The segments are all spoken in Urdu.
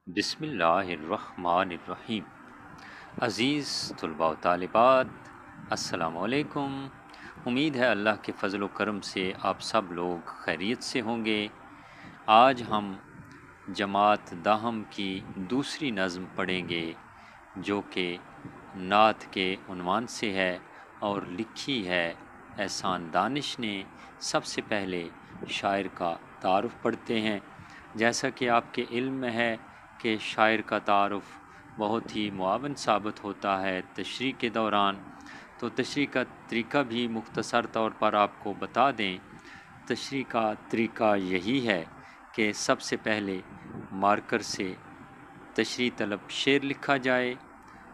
بسم اللہ الرحمن الرحیم۔ عزیز طلباء و طالبات، السلام علیکم۔ امید ہے اللہ کے فضل و کرم سے آپ سب لوگ خیریت سے ہوں گے۔ آج ہم جماعت داہم کی دوسری نظم پڑھیں گے جو کہ نعت کے عنوان سے ہے اور لکھی ہے احسان دانش نے۔ سب سے پہلے شاعر کا تعارف پڑھتے ہیں۔ جیسا کہ آپ کے علم میں ہے کہ شاعر کا تعارف بہت ہی معاون ثابت ہوتا ہے تشریح کے دوران، تو تشریح کا طریقہ بھی مختصر طور پر آپ کو بتا دیں۔ تشریح کا طریقہ یہی ہے کہ سب سے پہلے مارکر سے تشریح طلب شعر لکھا جائے،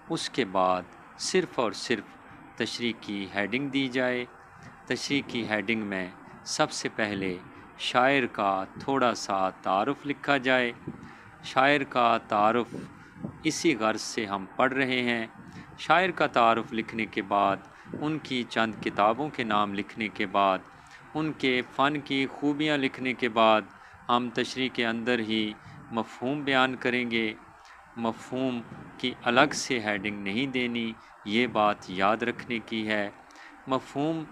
اس کے بعد صرف اور صرف تشریح کی ہیڈنگ دی جائے۔ تشریح کی ہیڈنگ میں سب سے پہلے شاعر کا تھوڑا سا تعارف لکھا جائے۔ شاعر کا تعارف اسی غرض سے ہم پڑھ رہے ہیں۔ شاعر کا تعارف لکھنے کے بعد ان کی چند کتابوں کے نام لکھنے کے بعد ان کے فن کی خوبیاں لکھنے کے بعد ہم تشریح کے اندر ہی مفہوم بیان کریں گے۔ مفہوم کی الگ سے ہیڈنگ نہیں دینی، یہ بات یاد رکھنے کی ہے۔ مفہوم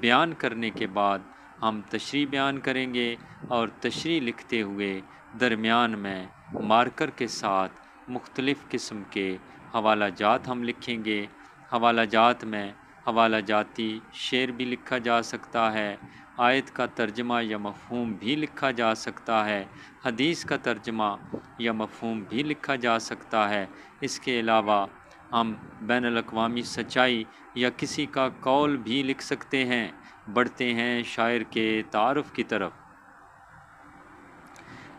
بیان کرنے کے بعد ہم تشریح بیان کریں گے اور تشریح لکھتے ہوئے درمیان میں مارکر کے ساتھ مختلف قسم کے حوالہ جات ہم لکھیں گے۔ حوالہ جات میں حوالہ جاتی شعر بھی لکھا جا سکتا ہے، آیت کا ترجمہ یا مفہوم بھی لکھا جا سکتا ہے، حدیث کا ترجمہ یا مفہوم بھی لکھا جا سکتا ہے۔ اس کے علاوہ ہم بین الاقوامی سچائی یا کسی کا قول بھی لکھ سکتے ہیں۔ بڑھتے ہیں شاعر کے تعارف کی طرف۔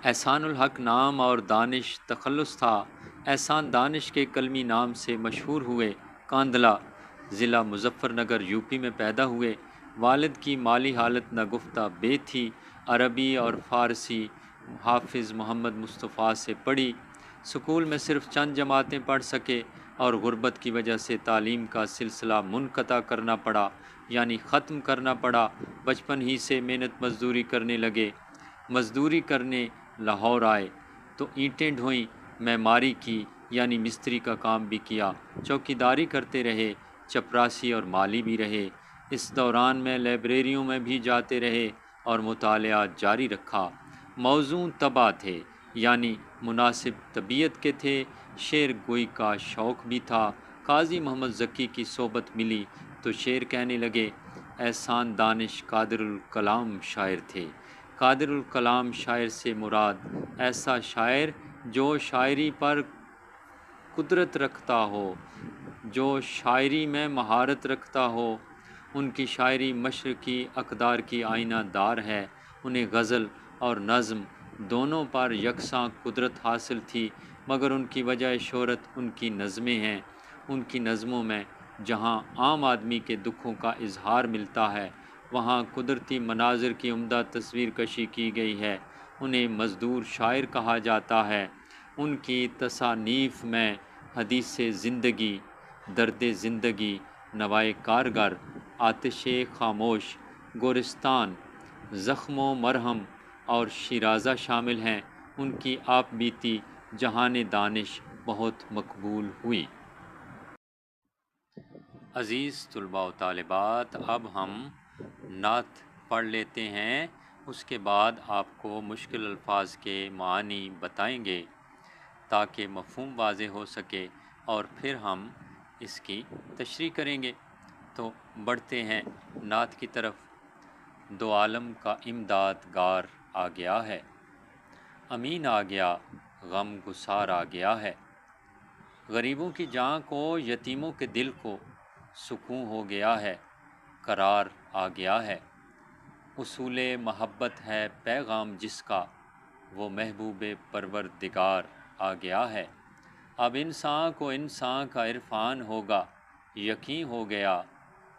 احسان الحق نام اور دانش تخلص تھا۔ احسان دانش کے قلمی نام سے مشہور ہوئے۔ کاندلہ ضلع مظفر نگر یوپی میں پیدا ہوئے۔ والد کی مالی حالت ناگفتہ بے تھی۔ عربی اور فارسی حافظ محمد مصطفیٰ سے پڑھی۔ سکول میں صرف چند جماعتیں پڑھ سکے اور غربت کی وجہ سے تعلیم کا سلسلہ منقطع کرنا پڑا، یعنی ختم کرنا پڑا۔ بچپن ہی سے محنت مزدوری کرنے لگے۔ مزدوری کرنے لاہور آئے تو اینٹیں ڈھوئیں، معماری کی یعنی مستری کا کام بھی کیا، چوکیداری کرتے رہے، چپراسی اور مالی بھی رہے۔ اس دوران میں لائبریریوں میں بھی جاتے رہے اور مطالعہ جاری رکھا۔ موزوں طبع تھے، یعنی مناسب طبیعت کے تھے۔ شعر گوئی کا شوق بھی تھا۔ قاضی محمد ذکی کی صحبت ملی تو شعر کہنے لگے۔ احسان دانش قادر الکلام شاعر تھے۔ قادر الکلام شاعر سے مراد ایسا شاعر جو شاعری پر قدرت رکھتا ہو، جو شاعری میں مہارت رکھتا ہو۔ ان کی شاعری مشرقی اقدار کی آئینہ دار ہے۔ انہیں غزل اور نظم دونوں پر یکساں قدرت حاصل تھی، مگر ان کی وجہ شہرت ان کی نظمیں ہیں۔ ان کی نظموں میں جہاں عام آدمی کے دکھوں کا اظہار ملتا ہے، وہاں قدرتی مناظر کی عمدہ تصویر کشی کی گئی ہے۔ انہیں مزدور شاعر کہا جاتا ہے۔ ان کی تصانیف میں حدیث زندگی، درد زندگی، نوائے کارگر، آتش خاموش، گورستان، زخم و مرہم اور شیرازہ شامل ہیں۔ ان کی آپ بیتی جہان دانش بہت مقبول ہوئی۔ عزیز طلباء و طالبات، اب ہم نعت پڑھ لیتے ہیں۔ اس کے بعد آپ کو مشکل الفاظ کے معانی بتائیں گے تاکہ مفہوم واضح ہو سکے، اور پھر ہم اس کی تشریح کریں گے۔ تو بڑھتے ہیں نعت کی طرف۔ دو عالم کا امدادگار آ گیا ہے، امین آ گیا، غم گسار آ گیا ہے۔ غریبوں کی جان کو، یتیموں کے دل کو سکون ہو گیا ہے، قرار آ گیا ہے۔ اصول محبت ہے پیغام جس کا، وہ محبوب پروردگار آ گیا ہے۔ اب انسان کو انسان کا عرفان ہوگا، یقین ہو گیا،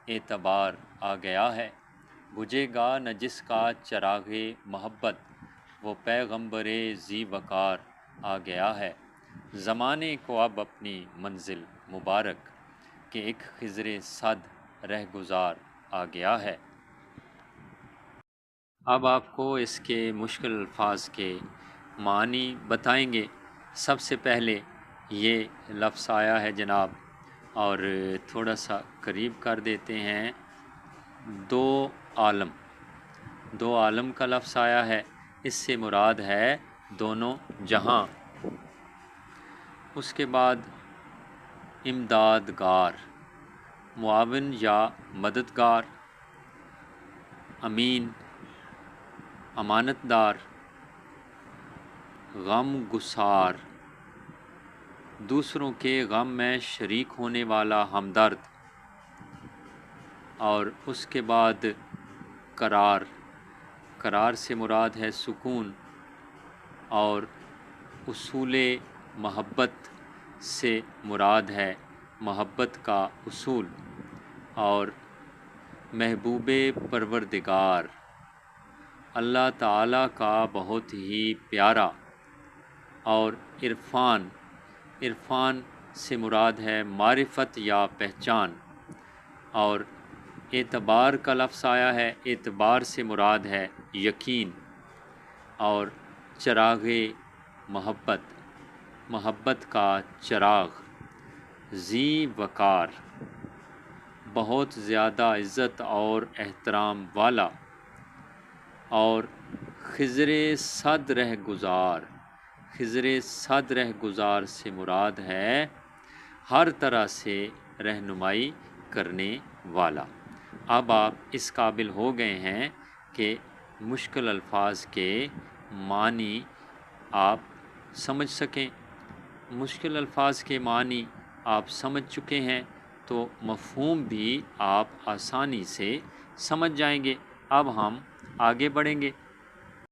اعتبار آ گیا ہے۔ بجھے گا نہ جس کا چراغ محبت، وہ پیغمبر ذی وقار آ گیا ہے۔ زمانے کو اب اپنی منزل مبارک کہ ایک خضر صد رہ گزار آ گیا ہے۔ اب آپ کو اس کے مشکل الفاظ کے معنی بتائیں گے۔ سب سے پہلے یہ لفظ آیا ہے جناب، اور تھوڑا سا قریب کر دیتے ہیں، دو عالم، دو عالم کا لفظ آیا ہے، اس سے مراد ہے دونوں جہاں۔ اس کے بعد امدادگار، معاون یا مددگار، امین، امانت دار، غم گسار، دوسروں کے غم میں شریک ہونے والا ہمدرد، اور اس کے بعد قرار، قرار سے مراد ہے سکون، اور اصول محبت سے مراد ہے محبت کا اصول، اور محبوب پروردگار، اللہ تعالیٰ کا بہت ہی پیارا، اور عرفان، عرفان سے مراد ہے معرفت یا پہچان، اور اعتبار کا لفظ آیا ہے، اعتبار سے مراد ہے یقین، اور چراغ محبت، محبت کا چراغ، ذی وقار، بہت زیادہ عزت اور احترام والا، اور خضر صد رہ گزار، خضر صد رہ گزار سے مراد ہے ہر طرح سے رہنمائی کرنے والا۔ اب آپ اس قابل ہو گئے ہیں کہ مشکل الفاظ کے معنی آپ سمجھ سکیں۔ مشکل الفاظ کے معنی آپ سمجھ چکے ہیں تو مفہوم بھی آپ آسانی سے سمجھ جائیں گے۔ اب ہم آگے بڑھیں گے۔